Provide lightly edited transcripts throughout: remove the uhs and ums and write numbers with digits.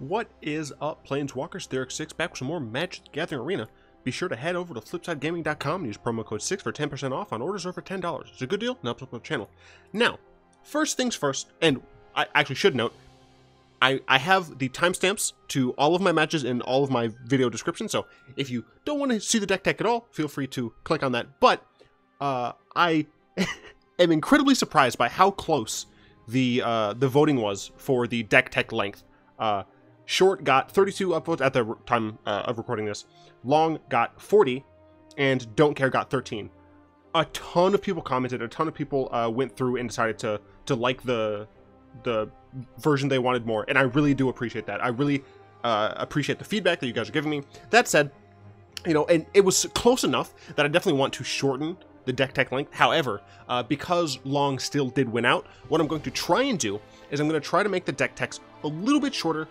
What is up, Planeswalkers? Therex6 back with some more Magic the Gathering Arena. Be sure to head over to flipsidegaming.com and use promo code 6 for 10% off on orders over $10. It's a good deal, now up the channel. Now, first things first, and I actually should note, I have the timestamps to all of my matches in all of my video descriptions, so if you don't want to see the deck tech at all, feel free to click on that. But I am incredibly surprised by how close the voting was for the deck tech length. Short got 32 upvotes at the time of recording this. Long got 40, and Don't Care got 13. A ton of people commented. A ton of people went through and decided to like the version they wanted more, and I really do appreciate that. I really appreciate the feedback that you guys are giving me. That said, you know, and it was close enough that I definitely want to shorten the deck tech length. However, because long still did win out, what I'm going to try and do is I'm going to try to make the deck techs a little bit shorter.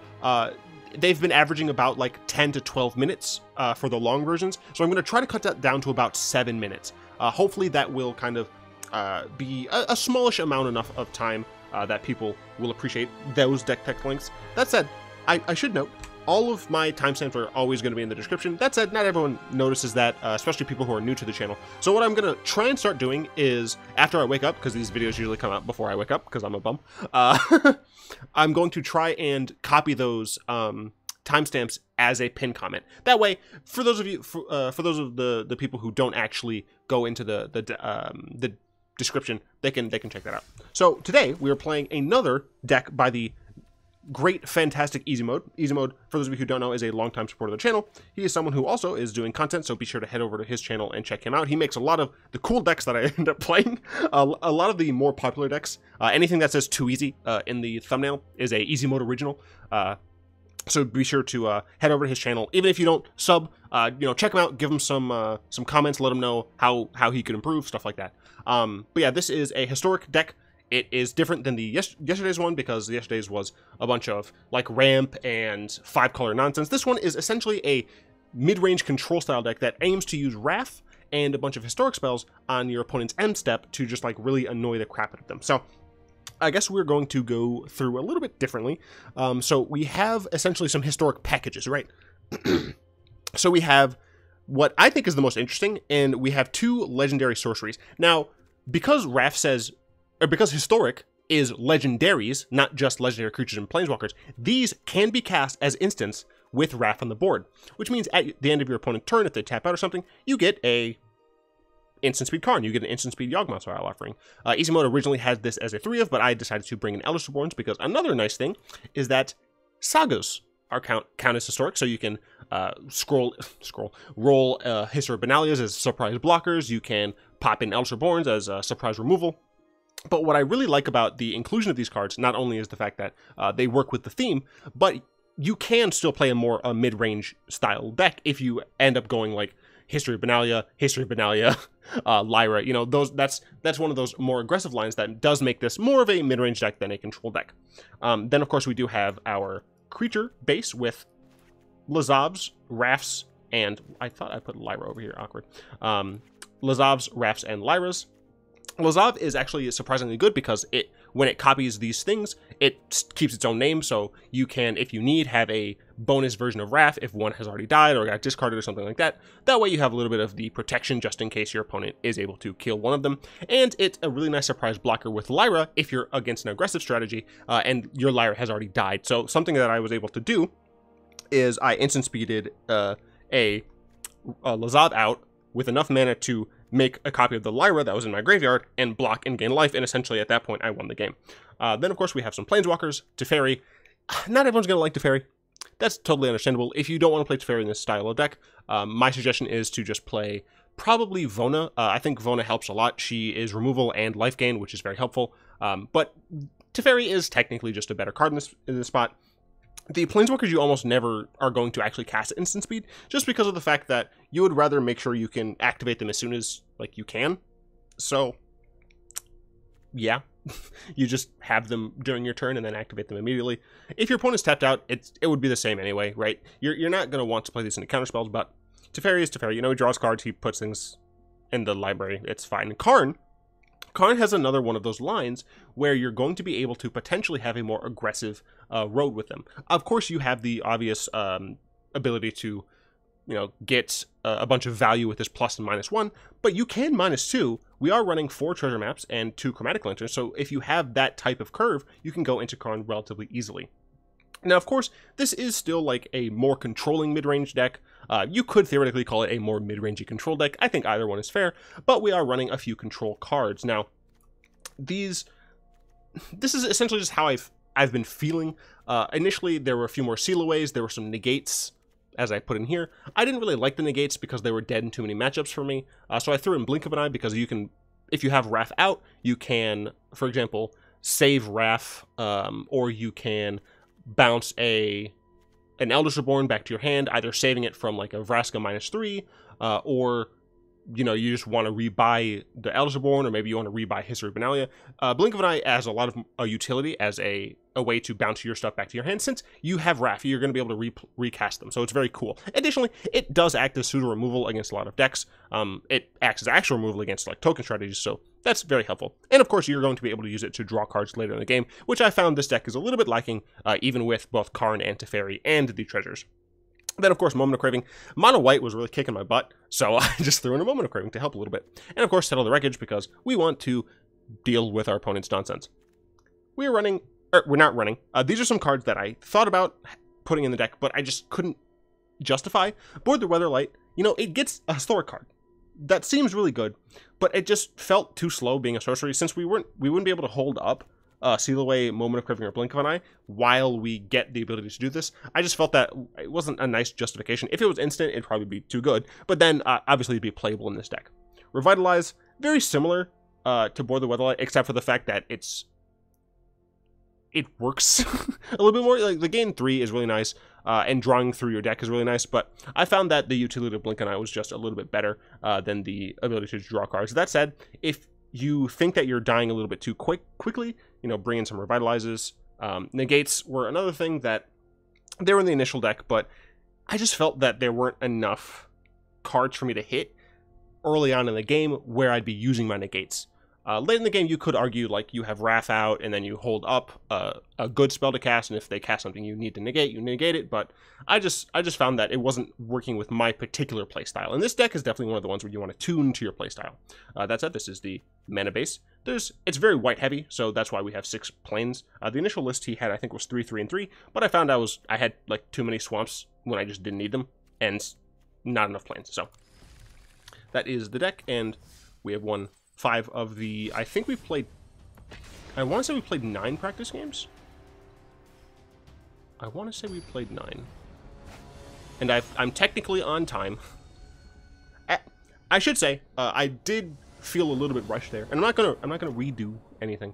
They've been averaging about like 10 to 12 minutes for the long versions, so I'm going to try to cut that down to about 7 minutes. Hopefully that will kind of be a smallish amount enough of time that people will appreciate those deck tech lengths. That said, I should note, all of my timestamps are always going to be in the description. That said, not everyone notices that, especially people who are new to the channel. So what I'm going to try and start doing is, after I wake up, because these videos usually come out before I wake up, because I'm a bum, I'm going to try and copy those timestamps as a pin comment. That way, for those of you, for those of the people who don't actually go into the description, they can check that out. So today we are playing another deck by the great, fantastic Easy Mode. Easy Mode, for those of you who don't know, is a longtime supporter of the channel. He is someone who also is doing content, so be sure to head over to his channel and check him out. He makes a lot of the cool decks that I end up playing. A lot of the more popular decks. Anything that says too easy in the thumbnail is a Easy Mode original. So be sure to head over to his channel. Even if you don't sub, you know, check him out, give him some comments, let him know how he could improve, stuff like that. But yeah, this is a historic deck. It is different than the yesterday's one, because yesterday's was a bunch of like ramp and 5-color nonsense. This one is essentially a mid-range control style deck that aims to use Raff and a bunch of historic spells on your opponent's end step to just like really annoy the crap out of them. So I guess we're going to go through a little bit differently. So we have essentially some historic packages, right? So we have what I think is the most interesting, and we have 2 legendary sorceries. Now, because Raff says, or because historic is legendaries, not just legendary creatures and planeswalkers, these can be cast as instants with Raff on the board, which means at the end of your opponent's turn, if they tap out or something, you get a instant speed Karn, you get an instant speed Yawgmoth style offering. Easy Mode originally had this as a 3-of, but I decided to bring in Eldest Reborns because another nice thing is that sagas are count as historic, so you can roll History of Benalias as surprise blockers, you can pop in Eldest Reborns as surprise removal. But what I really like about the inclusion of these cards, not only is the fact that they work with the theme, but you can still play a mid-range style deck if you end up going like History of Benalia, Lyra. You know, that's one of those more aggressive lines that does make this more of a mid-range deck than a control deck. Then, of course, we do have our creature base with Lazavs, Raffs, and I thought I put Lyra over here, awkward. Lazavs, Raffs, and Lyras. Lazav is actually surprisingly good because when it copies these things, it keeps its own name, so you can, if you need, have a bonus version of Raff if one has already died or got discarded or something like that. That way you have a little bit of the protection just in case your opponent is able to kill one of them. And it's a really nice surprise blocker with Lyra if you're against an aggressive strategy and your Lyra has already died. So something that I was able to do is I instant speeded a Lazav out with enough mana to make a copy of the Lyra that was in my graveyard and block and gain life, and essentially at that point I won the game. Then of course we have some planeswalkers. Teferi, not everyone's gonna like Teferi. That's totally understandable. If you don't want to play Teferi in this style of deck, my suggestion is to just play probably Vona. I think Vona helps a lot. She is removal and life gain, which is very helpful. But Teferi is technically just a better card in this spot. The planeswalkers you almost never are going to actually cast at instant speed, just because of the fact that you would rather make sure you can activate them as soon as like you can. So yeah, you just have them during your turn and then activate them immediately. If your opponent's tapped out, it would be the same anyway, right? You're not going to want to play these into counter spells, but Teferi is Teferi. You know, he draws cards, he puts things in the library, it's fine. Karn Karn has another one of those lines where you're going to be able to potentially have a more aggressive road with them. Of course, you have the obvious ability to, get a bunch of value with this plus and -1, but you can -2. We are running 4 treasure maps and 2 chromatic lanterns, so if you have that type of curve, you can go into Karn relatively easily. Now, of course, this is still like a more controlling mid-range deck. You could theoretically call it a more mid-rangey control deck. I think either one is fair, but we are running a few control cards. Now, this is essentially just how I've been feeling. Initially, there were a few more seal-aways. There were some negates, as I put in here. I didn't really like the negates because they were dead in too many matchups for me. So I threw in Blink of an Eye because you can, if you have Raff out, you can, for example, save Raff, or you can bounce an Eldest Reborn back to your hand, either saving it from like a Vraska -3, or you just want to rebuy the Eldest Reborn, or maybe you want to rebuy History of Benalia. Blink of an Eye has a lot of utility as a way to bounce your stuff back to your hand. Since you have Raff, you're going to be able to recast them, so it's very cool. Additionally, it does act as pseudo removal against a lot of decks. It acts as actual removal against like token strategies, so that's very helpful. And of course, you're going to be able to use it to draw cards later in the game, which I found this deck is a little bit lacking, even with both Karn and Teferi and the treasures. Then, of course, Moment of Craving. Mono White was really kicking my butt, so I just threw in a Moment of Craving to help a little bit. And, of course, Settle the Wreckage, because we want to deal with our opponent's nonsense. We're not running. These are some cards that I thought about putting in the deck, but I just couldn't justify. Board the Weatherlight, it gets a historic card. That seems really good, but it just felt too slow being a sorcery, since we wouldn't be able to hold up seal away Moment of Craving or Blink of an Eye while we get the ability to do this. I just felt that it wasn't a nice justification. If it was instant, it'd probably be too good, but then obviously it'd be playable in this deck. Revitalize, very similar to Board the Weatherlight, except for the fact that it works a little bit more. Like, the gain 3 is really nice, and drawing through your deck is really nice, but I found that the utility of Blink of an Eye was just a little bit better than the ability to draw cards. That said, if you think that you're dying a little bit too quickly, bring in some Revitalizes. Negates were another thing that they were in the initial deck, but I just felt that there weren't enough cards for me to hit early on in the game where I'd be using my negates. Late in the game, you could argue like you have Raff out, and then you hold up a good spell to cast, and if they cast something you need to negate, you negate it. But I just found that it wasn't working with my particular playstyle. And this deck is definitely one of the ones where you want to tune to your playstyle. That said, this is the mana base. It's very white heavy, so that's why we have 6 planes. The initial list he had, I think, was 3, 3, and 3, but I found I had like too many swamps when I just didn't need them, and not enough planes. So that is the deck, and we have won 5 of the, I think we played, I want to say we played 9 practice games. I want to say we played 9. And I'm technically on time. I should say, I did feel a little bit rushed there. And I'm not gonna redo anything.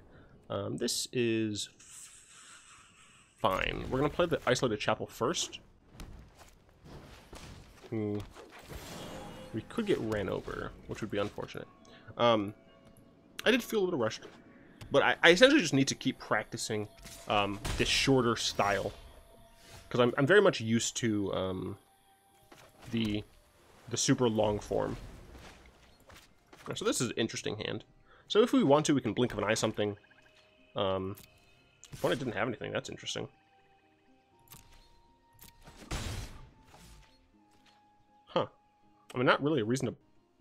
This is fine. We're gonna play the Isolated Chapel first. We could get ran over, which would be unfortunate. I did feel a little rushed, but I essentially just need to keep practicing this shorter style, because I'm very much used to the super long form. So this is an interesting hand. So if we want to, we can Blink of an Eye something. Opponent didn't have anything. That's interesting. Huh. I mean, not really a reason to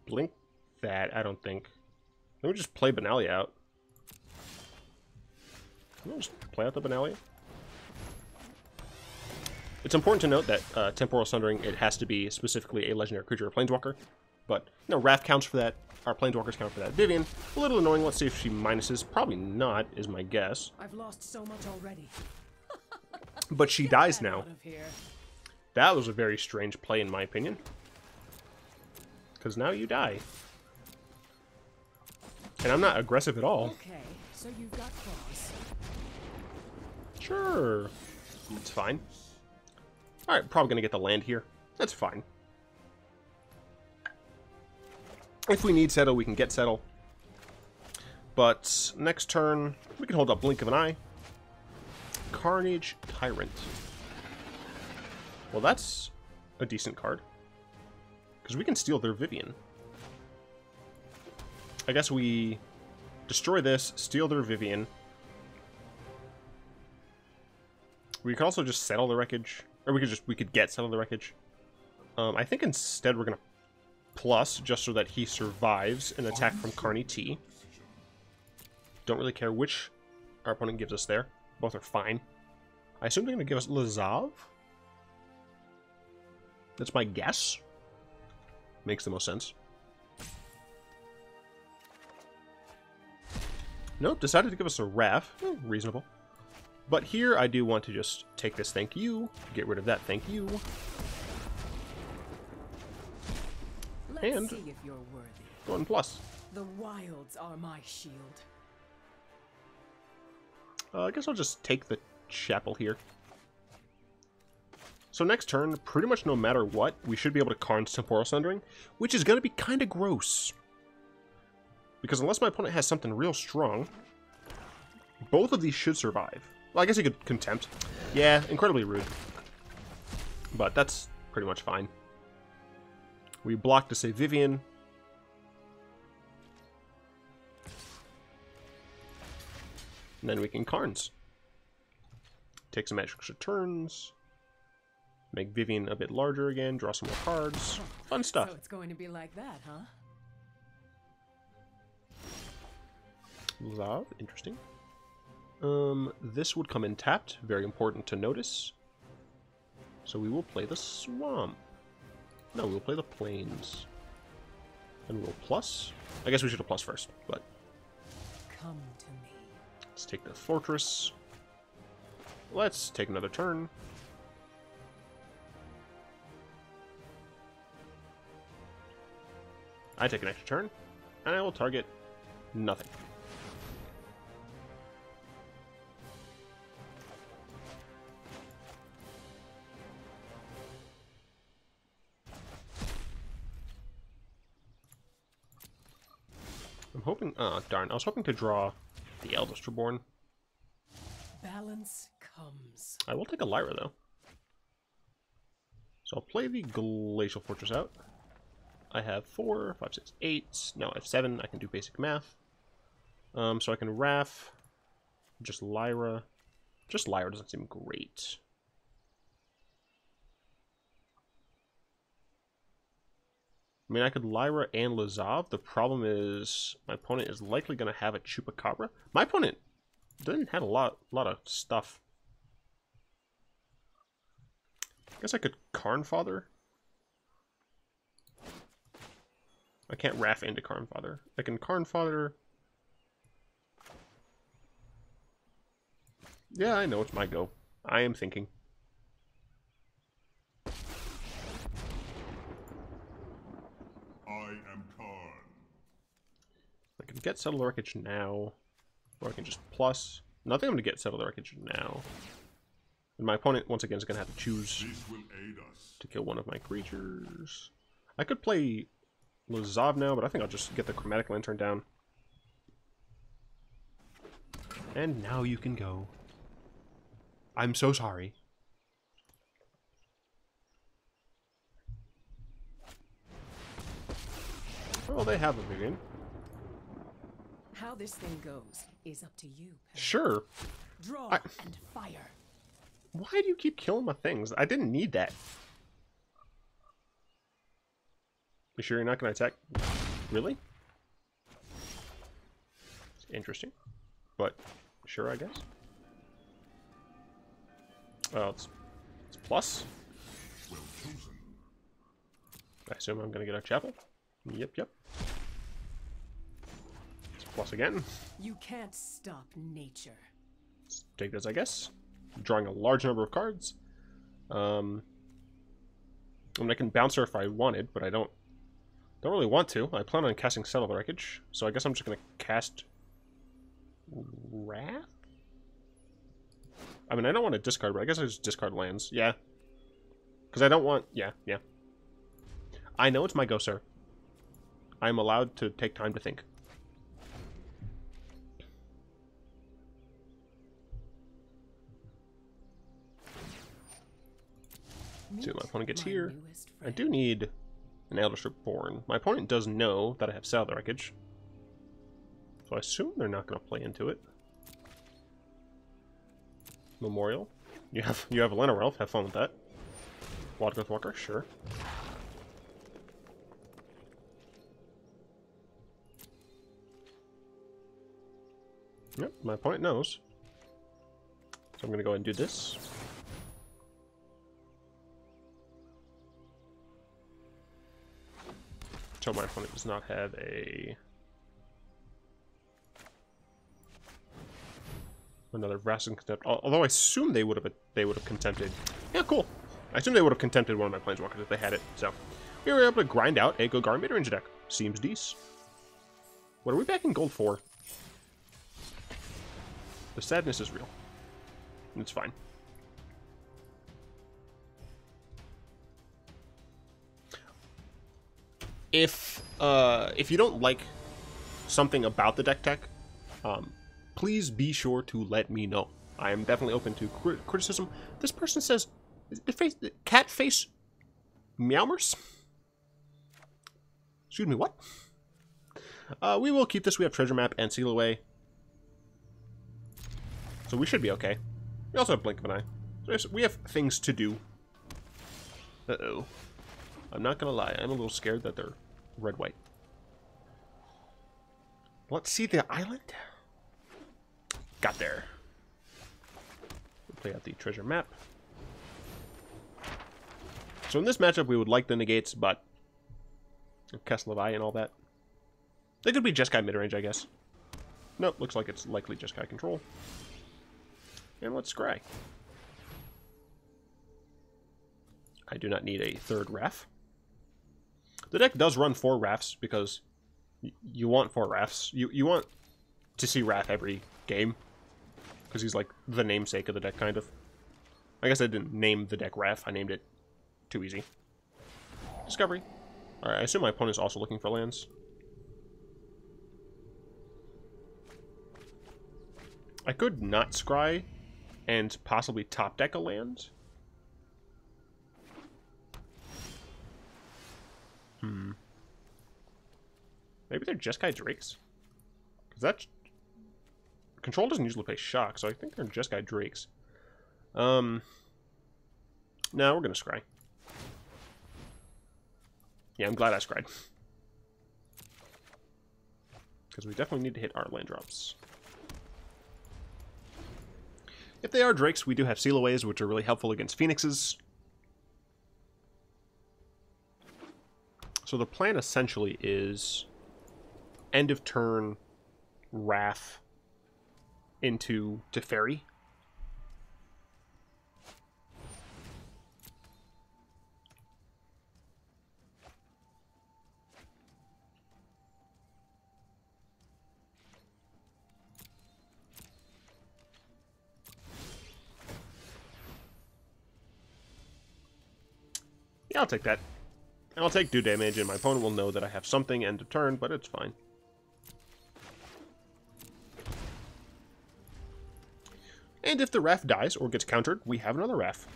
blink that, I don't think. Let me just play Benalia out. Can we just play out the Benalia? It's important to note that Temporal Sundering, it has to be specifically a legendary creature or planeswalker. But, Raff counts for that. Our planeswalkers count for that. Vivian, a little annoying. Let's see if she minuses. Probably not, is my guess. I've lost so much already. But she dies now. That was a very strange play, in my opinion. Because now you die. And I'm not aggressive at all. Okay, so you've got claws. Sure. It's fine. Alright, probably gonna get the land here. That's fine. If we need Settle, we can get Settle. But next turn, we can hold up Blink of an Eye. Carnage Tyrant. Well, that's a decent card. Because we can steal their Vivian. I guess we destroy this, steal their Vivian. We could also just settle the wreckage, or we could get settle the wreckage. I think instead we're gonna plus just so that he survives an attack from Carney T. Don't really care which our opponent gives us there. Both are fine. I assume they're gonna give us Lazav. That's my guess. Makes the most sense. Nope, decided to give us a Raff. Reasonable. But here I do want to just take this thank you, get rid of that thank you. Let's see if you're worthy. Go on plus. The wilds are my shield. I guess I'll just take the chapel here. So next turn, pretty much no matter what, we should be able to Karn's Temporal Sundering, which is going to be kind of gross. Because unless my opponent has something real strong, both of these should survive. Well, I guess he could Contempt. Yeah, incredibly rude. But that's pretty much fine. We block to save Vivian. And then we can Karns. Take some extra turns. Make Vivian a bit larger again. Draw some more cards. Fun stuff. So it's going to be like that, huh? Lazav, interesting. This would come in tapped. Very important to notice. So we will play the Swamp. No, we'll play the Plains. And we'll plus. I guess we should have plus first, but... Come to me. Let's take the Fortress. Let's take another turn. I take an extra turn, and I will target nothing. I'm hoping... oh, darn. I was hoping to draw the Eldest Reborn. Balance comes. I will take a Lyra, though. So I'll play the Glacial Fortress out. I have 4, 5, 6, 8. No, I have 7. I can do basic math. So I can Raff. Just Lyra. Just Lyra doesn't seem great. I mean, I could Lyra and Lazav. The problem is my opponent is likely going to have a Chupacabra. My opponent doesn't have a lot of stuff. I guess I could Karn Father. I can't Raff into Karn Father. I can Karn Father. Yeah, I know it's my go. I am thinking. I am Karn. I can get Settle the Wreckage now. Or I can just plus. No, I think I'm going to get Settle the Wreckage now. And my opponent, once again, is going to have to choose This will aid us. to kill one of my creatures. I could play Lazav now, but I think I'll just get the Chromatic Lantern down. And now you can go. I'm so sorry. Well, they have a Vivian. How this thing goes is up to you. Perry. Sure. Draw and fire. Why do you keep killing my things? I didn't need that. You sure you're not going to attack? Really? It's interesting. But, sure, I guess. Well, it's plus. Well chosen. I assume I'm going to get a chapel. Yep. It's plus again. You can't stop nature. Let's take this, I guess. Drawing a large number of cards. I mean, I can bounce her if I wanted, but I don't really want to. I plan on casting Settle the Wreckage, so I guess I'm just going to cast Wrath? I mean, I don't want to discard, but I guess I just discard lands. Yeah. Because I don't want... Yeah. I know it's my go, sir. I'm allowed to take time to think. See what my opponent gets here. I do need an Eldest Reborn. My opponent does know that I have Settle the Wreckage. So So I assume they're not going to play into it. Memorial. You have a Lena Ralph. Have fun with that. Watergrowth Walker, sure. Yep, my opponent knows. So I'm going to go ahead and do this. So my opponent does not have another Vrassen Contempt. Although I assume they would have contempted. Yeah, cool. I assume they would have contempted one of my Planeswalkers if they had it. So we were able to grind out a Golgari Midrange deck. Seems decent. What are we back in gold for? The sadness is real. It's fine. If you don't like something about the DeckTech, please be sure to let me know. I am definitely open to criticism. This person says, cat face meowmers? Excuse me, what? We will keep this. We have treasure map and seal away. So we should be okay. We also have blink of an eye. So we have things to do. Uh-oh. I'm not gonna lie, I'm a little scared that they're red-white. Let's see the island. Got there. We'll play out the treasure map. So in this matchup, we would like the negates, but Cast Levi and all that. They could be Jeskai Midrange, I guess. Nope, looks like it's likely Jeskai Control. And let's scry. I do not need a third Raff. The deck does run 4 Raffs because you want 4 Raffs. You want to see Raff every game because he's like the namesake of the deck, kind of. I guess I didn't name the deck Raff. I named it too easy. Discovery. Alright, I assume my opponent's also looking for lands. I could not scry and possibly top deck a land. Maybe they're Jeskai Drakes. Because that Control doesn't usually play Shock, so I think they're Jeskai Drakes. No, we're gonna scry. Yeah, I'm glad I scried. Because we definitely need to hit our land drops. If they are Drakes, we do have Sealaways, which are really helpful against Phoenixes. So the plan essentially is end of turn Raff into Teferi. Yeah, I'll take that. I'll take do damage, and my opponent will know that I have something end of turn, but it's fine. And if the Raff dies or gets countered, we have another Raff.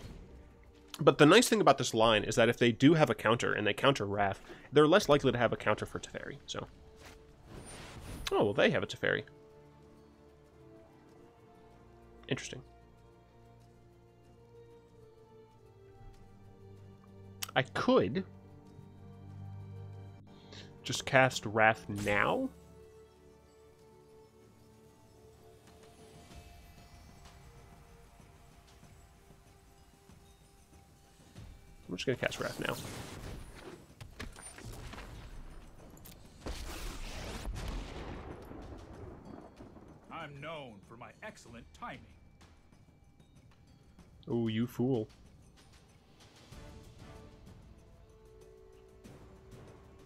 But the nice thing about this line is that if they do have a counter and they counter Raff, they're less likely to have a counter for Teferi. So, oh well, they have a Teferi. Interesting. I could just cast Raff now. I'm just going to cast Raff now. I'm known for my excellent timing. Oh, you fool.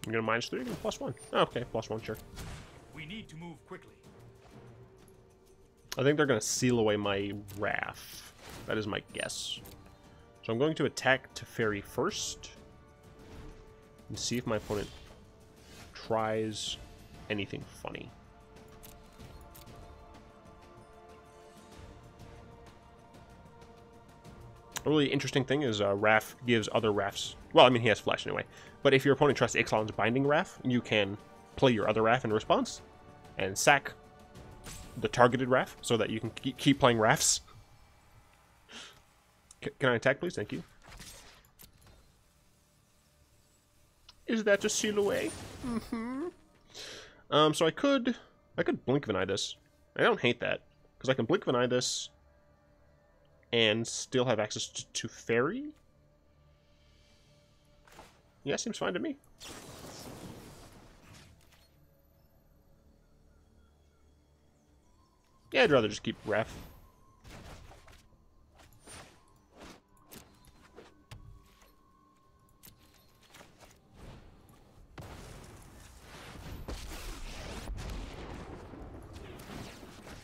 I'm going to -3, you're going to +1. Oh, okay, +1, sure. We need to move quickly. I think they're going to seal away my Raff. That is my guess. So I'm going to attack Teferi first. And see if my opponent tries anything funny. A really interesting thing is Raff gives other Raffs... Well, I mean, he has Flash anyway. But if your opponent trusts Ixalan's Binding Raff, you can play your other Raff in response and sack the targeted Raff, so that you can keep playing Raffs. Can I attack, please? Thank you. Is that a seal away? Mm-hmm. So I could Blink of an Eye this. I don't hate that, because I can Blink of an Eye this and still have access to Teferi. Yeah, seems fine to me. Yeah, I'd rather just keep Raff.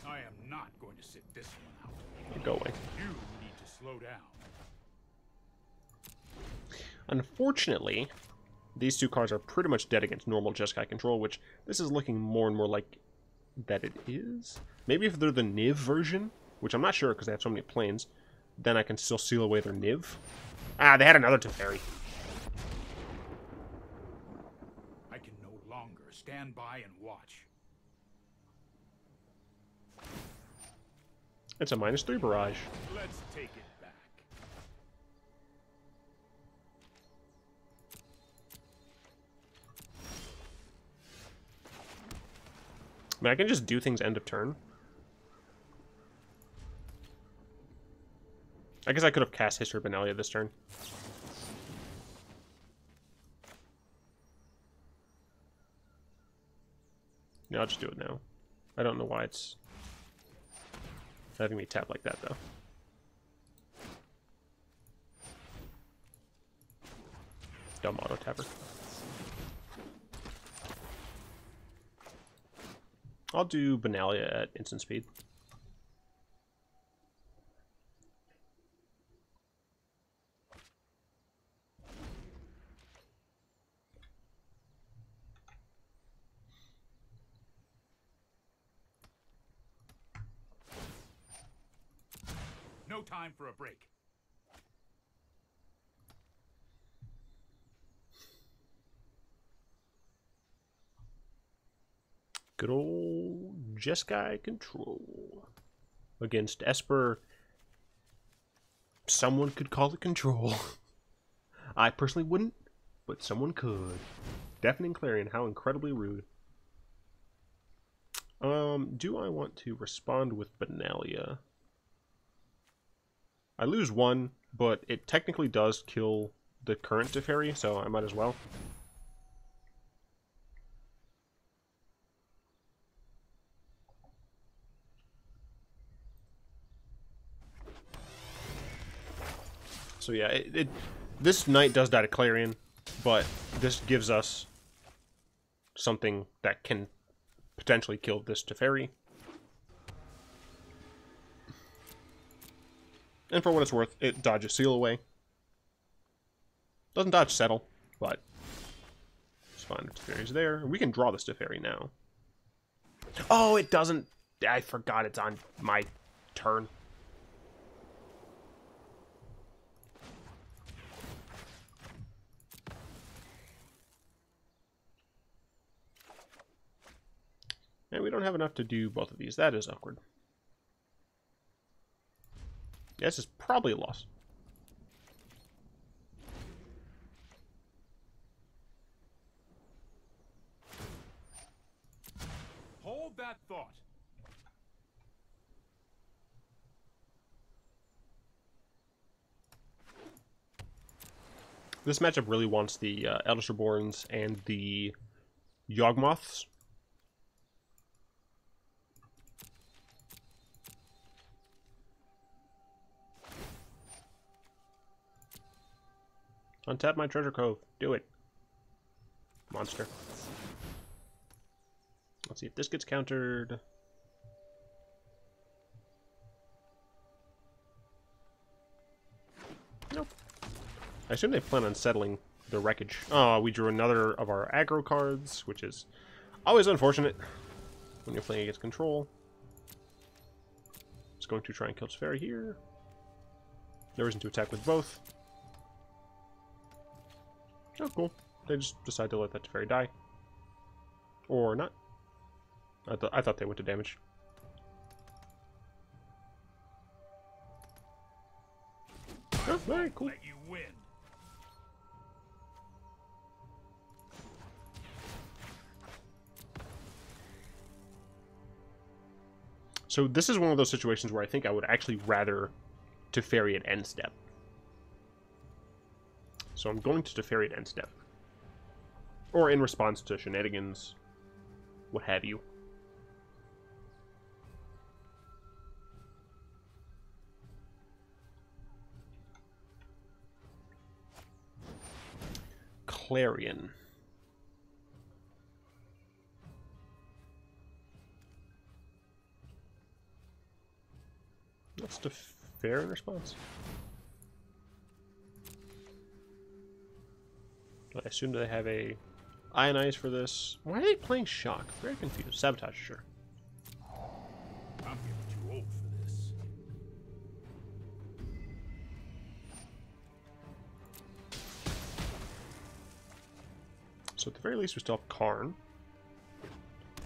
I am not going to sit this one out. Go away. You need to slow down. Unfortunately, these two cards are pretty much dead against normal Jeskai Control, which this is looking more and more like that it is. Maybe if they're the Niv version, which I'm not sure because they have so many planes, then I can still seal away their Niv. Ah, they had another Teferi. I can no longer stand by and watch. It's a -3 barrage. Let's take it back. I mean, I can just do things end of turn. I guess I could have cast History of Benalia this turn. Yeah, I'll just do it now. I don't know why it's having me tap like that, though. Dumb auto tapper. I'll do Benalia at instant speed. No time for a break. Good old Jeskai Control. Against Esper. Someone could call it Control. I personally wouldn't, but someone could. Deafening Clarion, how incredibly rude. Do I want to respond with Benalia? I lose one, but it technically does kill the current Teferi, so I might as well. So yeah, this knight does die to Clarion, but this gives us something that can potentially kill this Teferi. And for what it's worth, it dodges Seal away. Doesn't dodge Settle, but it's fine if Teferi's there. We can draw this Teferi now. Oh, it doesn't. I forgot it's on my turn. And we don't have enough to do both of these. That is awkward. Yeah, this is probably a loss. Hold that thought. This matchup really wants the Eldest Reborns and the Yawgmoths. Untap my treasure cove. Do it. Monster. Let's see if this gets countered. Nope. I assume they plan on settling the Wreckage. Oh, we drew another of our aggro cards, which is always unfortunate when you're playing against Control. It's going to try and kill Teferi here. No reason to attack with both. Oh, cool. They just decide to let that Teferi die. Or not. I thought they went to damage. Alright, cool. Let you win. So this is one of those situations where I think I would actually rather Teferi at end step. So I'm going to Teferi at end step. Or in response to shenanigans, what have you. Clarion. That's Teferi in response. I assume they have a Ionize for this. Why are they playing Shock? Very confused. Sabotage, sure. I'm getting too old for this. So at the very least, we still have Karn.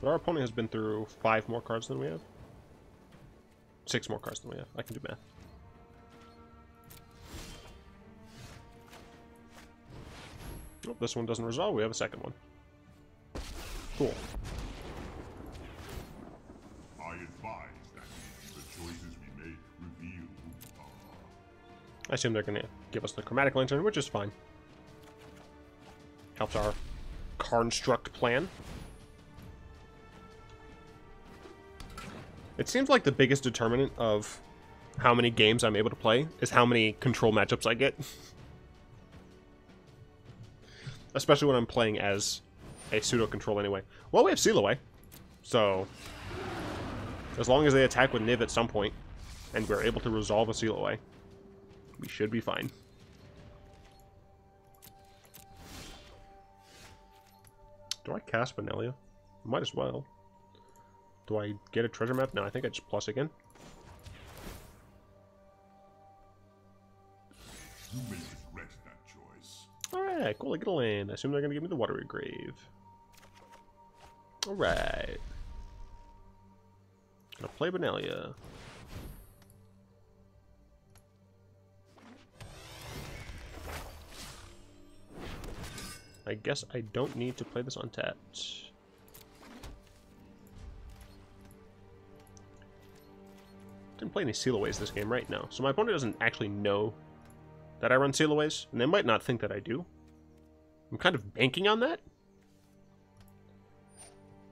But our opponent has been through 5 more cards than we have. 6 more cards than we have. I can do math. Oh, this one doesn't resolve. We have a second one. Cool. I advise that the choices we make reveal who we are. I assume they're going to give us the Chromatic Lantern, which is fine. Helps our Karnstruct plan. It seems like the biggest determinant of how many games I'm able to play is how many control matchups I get. Especially when I'm playing as a pseudo-control anyway. Well, we have Seal Away. So, as long as they attack with Niv at some point, and we're able to resolve a Seal Away, we should be fine. Do I cast Benalia? Might as well. Do I get a treasure map? No, I think I just plus again. You may regret that choice. Alright, cool, I get a land. I assume they're gonna give me the Watery Grave. Alright. Gonna play Benalia. I guess I don't need to play this untapped. Didn't play any Sealaways this game right now, so my opponent doesn't actually know that I run Sealaways, and they might not think that I do. I'm kind of banking on that.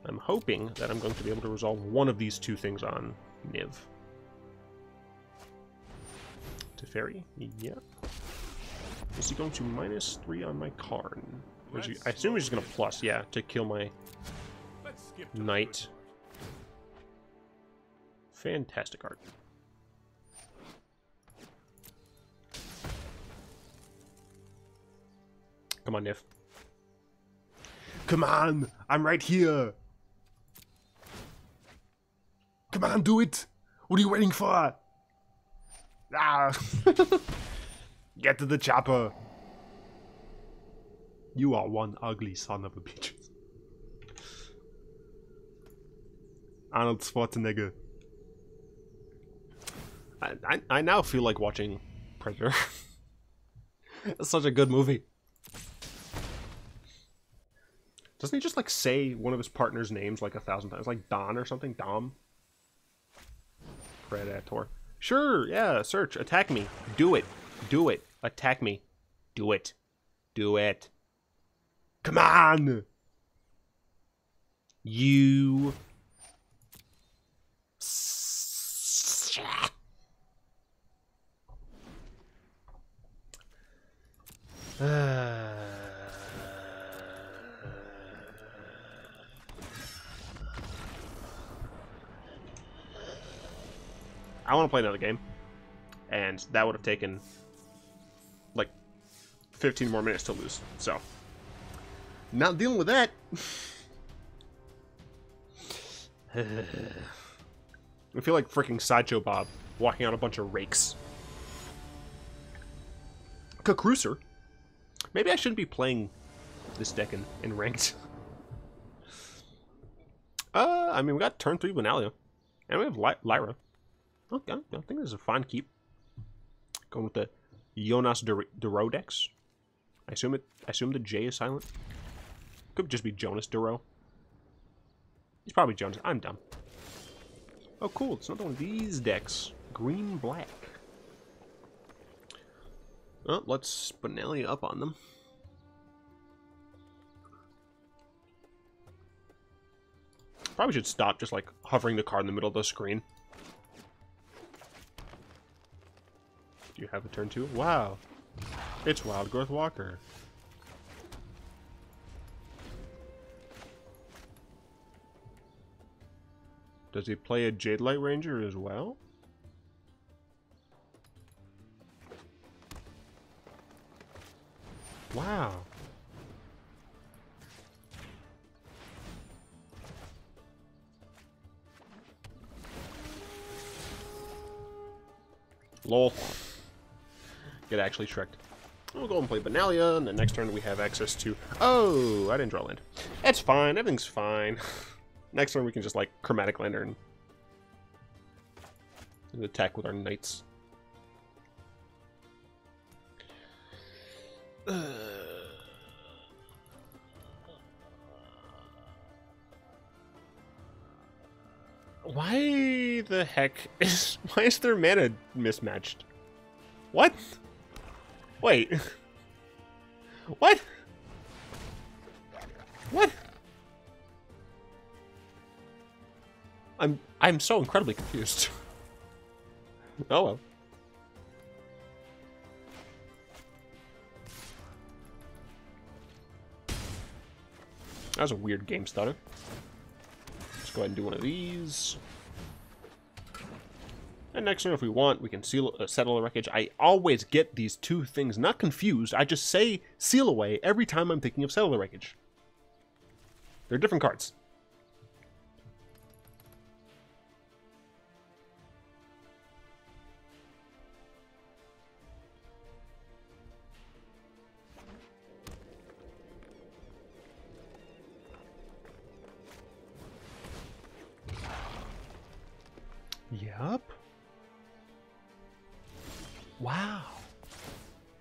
I'm hoping that I'm going to be able to resolve one of these two things on Niv. Teferi? Yeah. Is he going to -3 on my Karn? Or is he, I assume he's just going to plus, yeah, to kill my Let's skip to the Knight. good Fantastic art. Come on, Niv. Come on! I'm right here! Come on, do it! What are you waiting for? Ah! Get to the chopper! You are one ugly son of a bitch. Arnold Schwarzenegger. I now feel like watching Predator. It's such a good movie. Doesn't he just like say one of his partner's names like 1,000 times? Like Don or something? Dom? Predator. Sure, yeah, search. Attack me. Do it. Do it. Attack me. Do it. Do it. Come on! You... I want to play another game, and that would have taken like 15 more minutes to lose, so not dealing with that. I feel like freaking Sideshow Bob walking on a bunch of rakes. Cruiser. Maybe I shouldn't be playing this deck in ranked. I mean, we got turn 3 Benalia, and we have Lyra. Okay, I think this is a fine keep. Going with the Jonas Durodex. I assume the J is silent. Could just be Jonas Duro. He's probably Jonas. I'm dumb. Oh, cool. It's another one of these decks. Green, black. Oh, let's Benalia up on them. Probably should stop just, like, hovering the card in the middle of the screen. Do you have a turn 2? Wow. It's Wild Growth Walker. Does he play a Jade Light Ranger as well? Wow. Lol. Get actually tricked. We'll go and play Benalia, and the next turn we have access to... Oh, I didn't draw land. That's fine. Everything's fine. Next turn we can just, like, Chromatic Lantern and attack with our Knights. Why the heck is... Why is their mana mismatched? What? Wait. What? What? I'm so incredibly confused. Oh well. That was a weird game stutter. Let's go ahead and do one of these. And next turn, if we want, we can settle the wreckage. I always get these two things not confused. I just say seal away every time I'm thinking of settle the wreckage. They're different cards. Yup. Wow.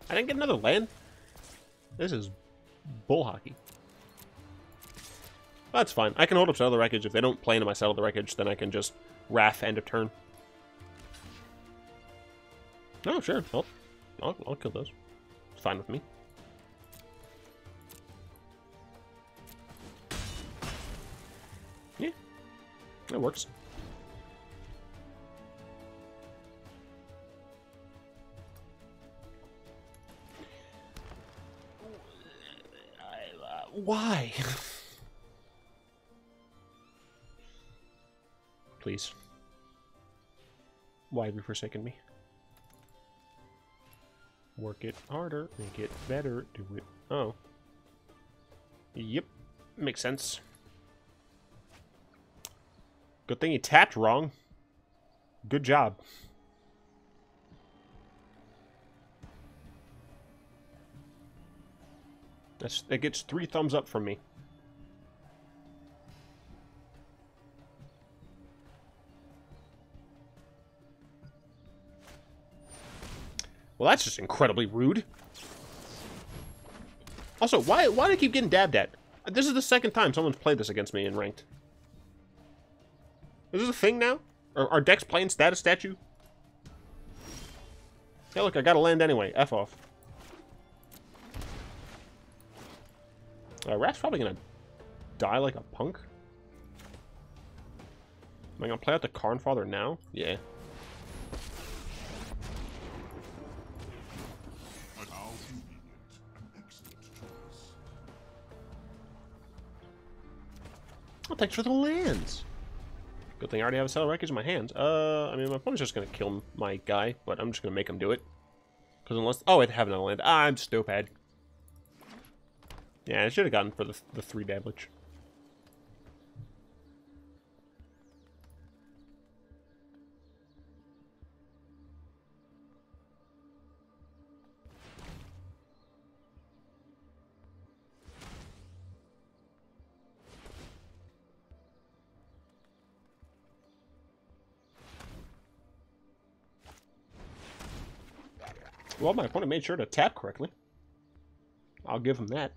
I didn't get another land? This is bull hockey. That's fine. I can hold up Settle the Wreckage. If they don't play into my Settle the Wreckage, then I can just Raff end of turn. Oh, sure. I'll kill those. It's fine with me. Yeah. That works. Why? Please. Why have you forsaken me? Work it harder, make it better, do it. Oh. Yep. Makes sense. Good thing you tapped wrong. Good job. That gets 3 thumbs up from me. Well, that's just incredibly rude. Also, why do I keep getting dabbed at? This is the second time someone's played this against me in ranked. Is this a thing now? Are decks playing status statue? Hey, look, I got to land anyway. F off. Raff's probably gonna die like a punk. Am I gonna play out the Karn Father now? Yeah. Oh, thanks for the lands. Good thing I already have a Settle Wreckage in my hands. I mean, my opponent's just gonna kill my guy, but I'm just gonna make him do it. Because unless... Oh, I have another land. Ah, I'm stupid. Yeah, I should have gotten for the 3 damage. Well, my opponent made sure to tap correctly. I'll give him that.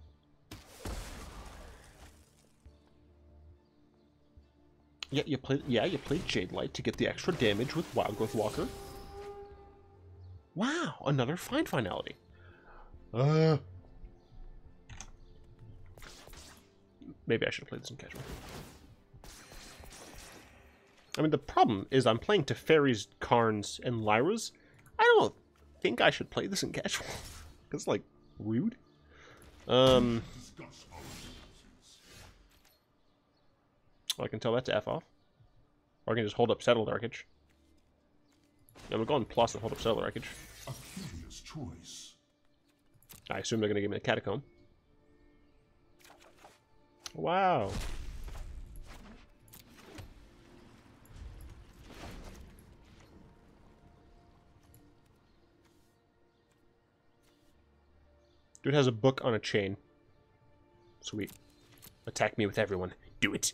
Yeah, you played Jade Light to get the extra damage with Wildgrowth Walker. Wow, another Find Finality. Maybe I should have played this in casual. I mean, the problem is I'm playing Teferi's, Karn's, and Lyra's. I don't think I should play this in casual. It's, like, rude. Oh, I can tell that to F off. Or I can just hold up Settle the Wreckage. Yeah, we'll go on plus and hold up Settle the Wreckage. A curious choice. I assume they're going to give me a Catacomb. Wow. Dude has a book on a chain. Sweet. Attack me with everyone. Do it.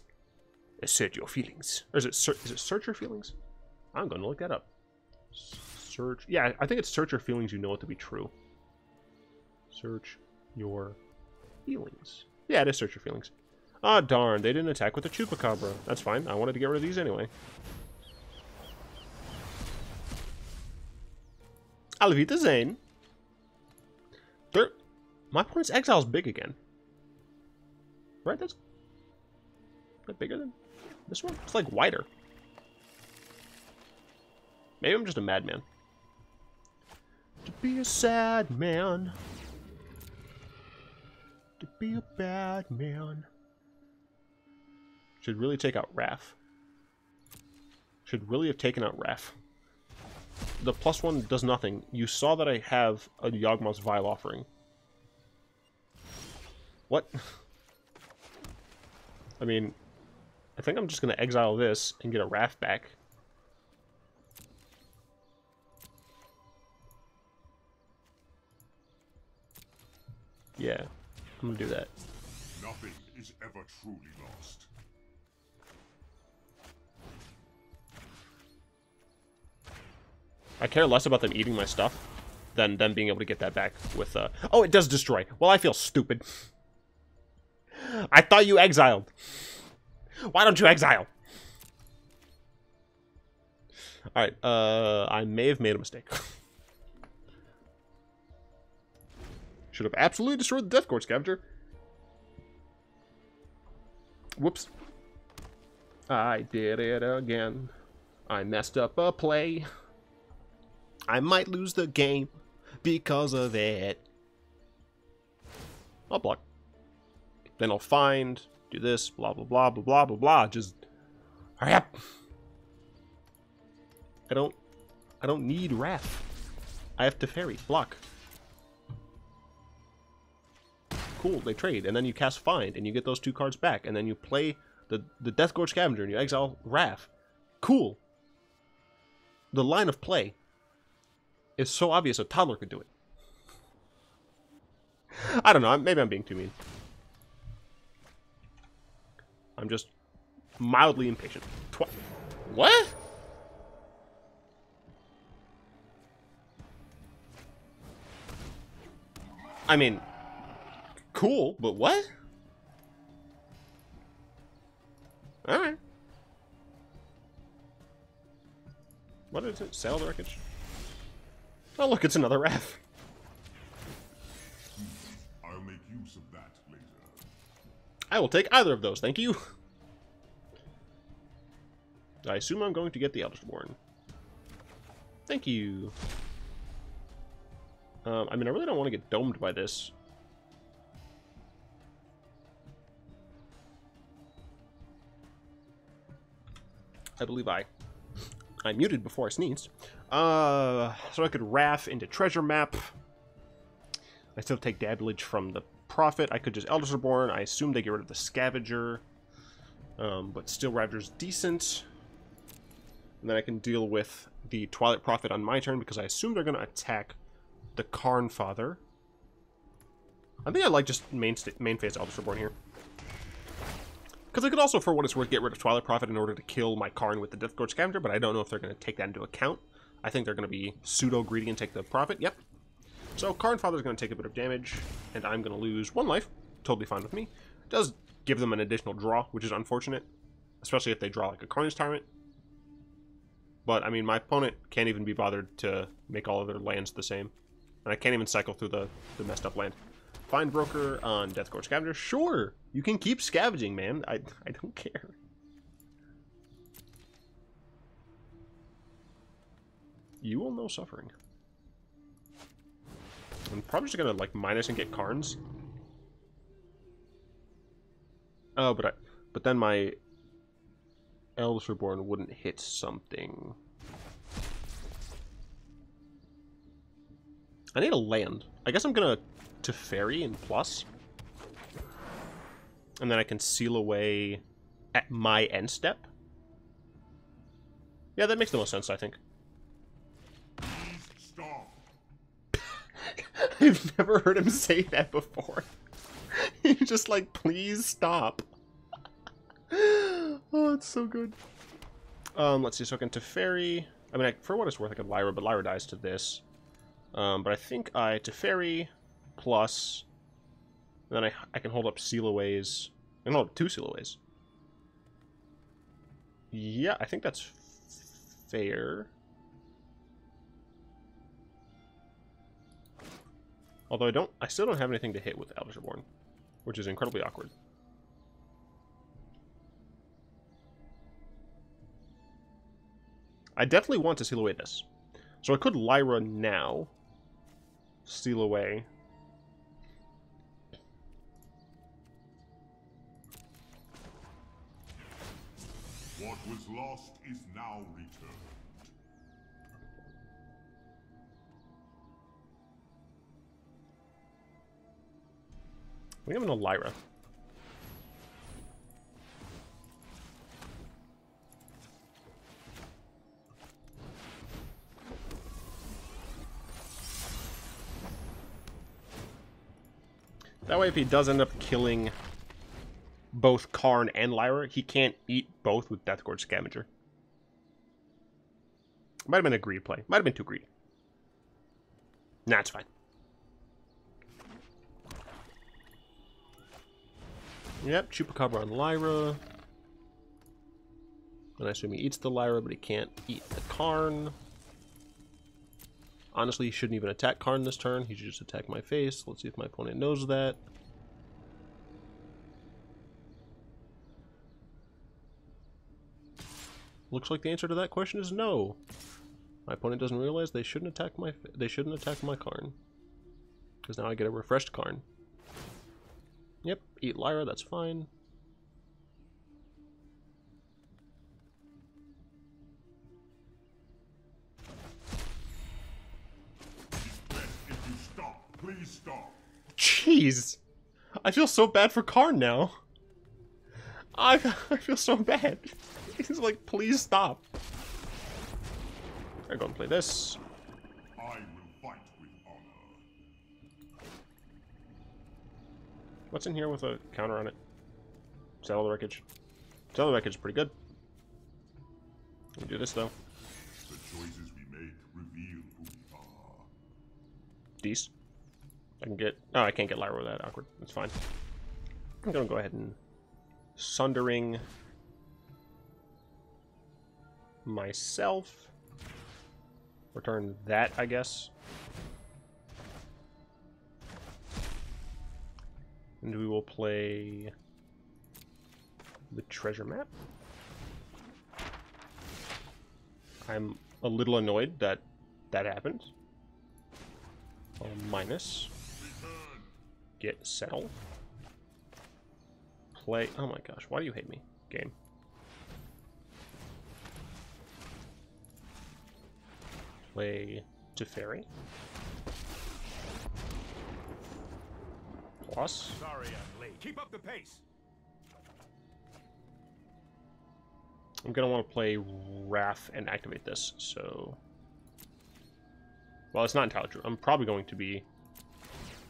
Assert your feelings. Or is it search your feelings? I'm going to look that up. Search. Yeah, I think it's search your feelings you know it to be true. Search your feelings. Yeah, it is search your feelings. Ah, darn. They didn't attack with the Chupacabra. That's fine. I wanted to get rid of these anyway. Alvita Zane. My opponent's exile's big again. Right? That's that bigger than this one? It's like wider. Maybe I'm just a madman. To be a sad man. To be a bad man. Should really take out Raff. Should really have taken out Raff. The +1 does nothing. You saw that I have a Yawgmoth's Vile Offering. What? I mean, I think I'm just going to exile this and get a Raff back. Yeah, I'm going to do that. Nothing is ever truly lost. I care less about them eating my stuff than them being able to get that back with, Oh, it does destroy. Well, I feel stupid. I thought you exiled. Why don't you exile? Alright, I may have made a mistake. Should have absolutely destroyed the Death Court Scavenger. Whoops. I did it again. I messed up a play. I might lose the game because of it. I'll block. Then I'll find, do this, blah, blah, blah, blah, blah, blah, blah. Just hurry up. I don't need Raff. I have Teferi. Block. Cool, they trade, and then you cast Find, and you get those 2 cards back, and then you play the Death Gorge Scavenger, and you exile Raff. Cool. The line of play is so obvious a toddler could do it. I don't know, maybe I'm being too mean. I'm just mildly impatient. What? I mean, cool, but what? Alright. What is it? Settle the Wreckage? Oh, look, it's another Raff. I'll make use of that later. I will take either of those, thank you. I assume I'm going to get the Eldest Reborn. Thank you. I mean, I really don't want to get domed by this. I believe I muted before I sneezed. So I could Raff into Treasure Map. I still take damage from the Prophet. I could just Eldest Reborn. I assume they get rid of the Scavenger. But still Ravager's decent. And then I can deal with the Twilight Prophet on my turn because I assume they're going to attack the Karn Father. I think I like just main phase Eldest Reborn here. Because I could also, for what it's worth, get rid of Twilight Prophet in order to kill my Karn with the Death Gorge Scavenger, but I don't know if they're going to take that into account. I think they're going to be pseudo-greedy and take the Prophet. Yep. So Karn Father's going to take a bit of damage, and I'm going to lose 1 life. Totally fine with me. It does give them an additional draw, which is unfortunate, especially if they draw like a Carnage Tyrant. But, I mean, my opponent can't even be bothered to make all of their lands the same. And I can't even cycle through the messed up land. Find Broker on Deathcore Scavenger. Sure! You can keep scavenging, man. I don't care. You will know suffering. I'm probably just gonna, like, minus and get Karns. Oh, but then my Eldest Reborn wouldn't hit something. I need a land. I guess I'm gonna Teferi in plus. And then I can seal away at my end step. Yeah, that makes the most sense, I think. Stop. I've never heard him say that before. He's just like, please stop. Oh, it's so good. Let's see, so I can Teferi. I mean, for what it's worth, I could Lyra, but Lyra dies to this. But I think I Teferi plus, and then I can hold up Sealaways. I can hold up 2 Sealaways. Yeah, I think that's fair. Although I still don't have anything to hit with Eldest Reborn, which is incredibly awkward. I definitely want to seal away this. So I could Lyra now. Steal away. What was lost is now returned. We have a Lyra. That way, if he does end up killing both Karn and Lyra, he can't eat both with Deathgorge Scavenger. Might have been a greedy play. Might have been too greedy. Nah, it's fine. Yep, Chupacabra on Lyra. And I assume he eats the Lyra, but he can't eat the Karn. Honestly, he shouldn't even attack Karn this turn. He should just attack my face. Let's see if my opponent knows that. Looks like the answer to that question is no. My opponent doesn't realize they shouldn't attack my Karn. Because now I get a refreshed Karn. Yep, eat Lyra, that's fine. If you stop, please stop. Jeez! I feel so bad for Karn now. I feel so bad. He's like, please stop. I go and play this. I will fight with honor. What's in here with a counter on it? Settle the Wreckage. Settle the Wreckage is pretty good. Let me do this though. The choices we make reveal who we are. Dece. I can get... Oh, I can't get Lyra with that. Awkward. That's fine. I'm gonna go ahead and Sundering myself. Return that, I guess. And we will play the treasure map. I'm a little annoyed that that happened. I'll minus. Get settle. Play. Oh my gosh, why do you hate me? Game. Play Teferi. Plus. Sorry I'm late. Keep up the pace. I'm gonna want to play Raff and activate this, so... Well, it's not entirely true. I'm probably going to be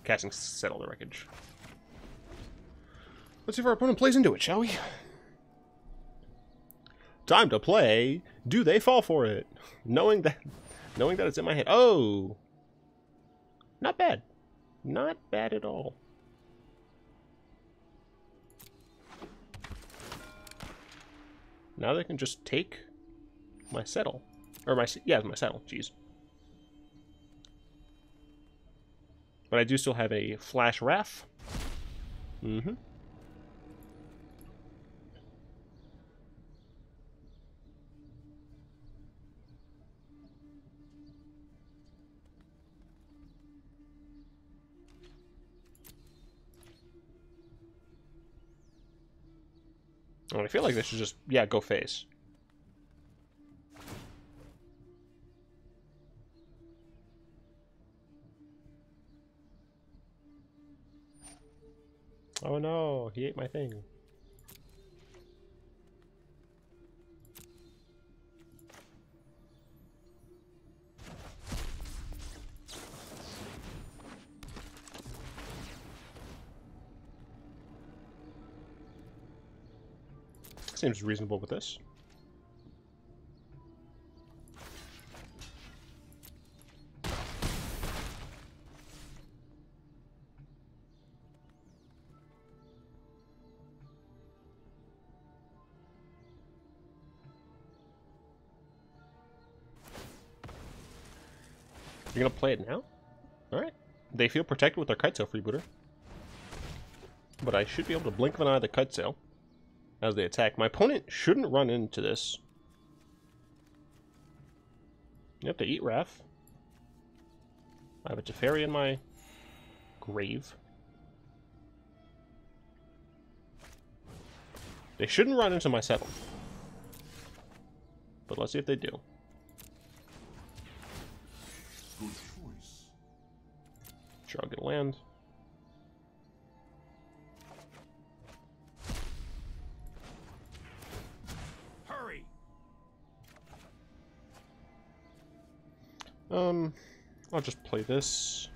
casting Settle the Wreckage. Let's see if our opponent plays into it, shall we? Time to play Do They Fall For It? Knowing that it's in my hand. Oh! Not bad. Not bad at all. Now they can just take my settle. Or my settle, jeez. But I do still have a flash Raff. Mm-hmm. I feel like they should just, yeah, go face. Oh no, he ate my thing. Seems reasonable with this. You're gonna play it now? Alright. They feel protected with their Kite Sail Freebooter. But I should be able to blink of an eye the Kite Sail as they attack. My opponent shouldn't run into this. You have to eat Raff. I have a Teferi in my grave. They shouldn't run into my settle. But let's see if they do. Good choice. Sure, I'll get a land. I'll just play this.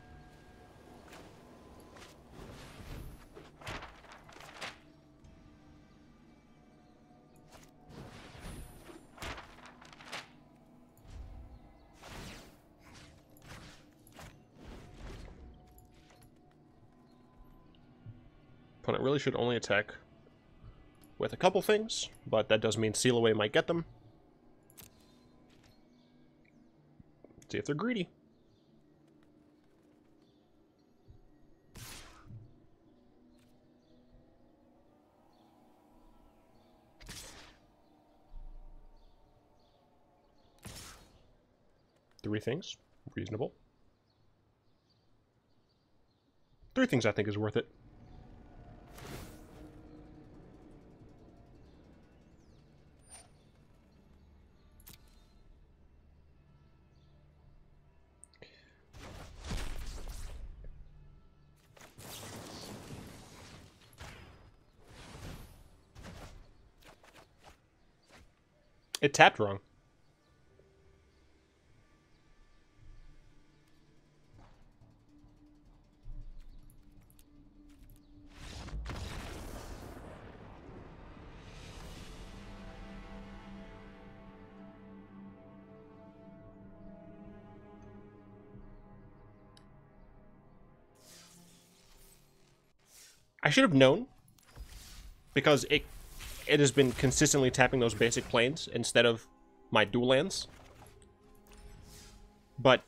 Opponent really should only attack with a couple things, but that does mean Seal Away might get them. See if they're greedy. Three things. Reasonable. Three things I think is worth it. It tapped wrong. I should have known, because it has been consistently tapping those basic planes instead of my dual lands. But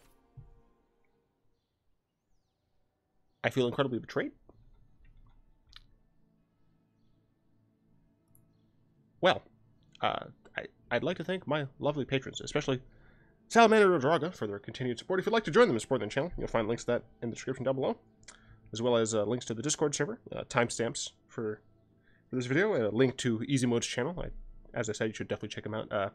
I feel incredibly betrayed. Well, I'd like to thank my lovely patrons, especially Salamander and Draga, for their continued support. If you'd like to join them and support the channel, you'll find links to that in the description down below, as well as links to the Discord server, timestamps for this video, a link to Easy Mode's channel. As I said, you should definitely check him out.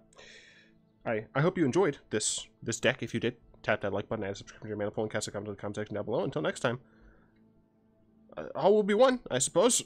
I hope you enjoyed this deck. If you did, tap that like button, add a subscription to your mana pool, and cast a comment in the comment section down below. Until next time, all will be one, I suppose.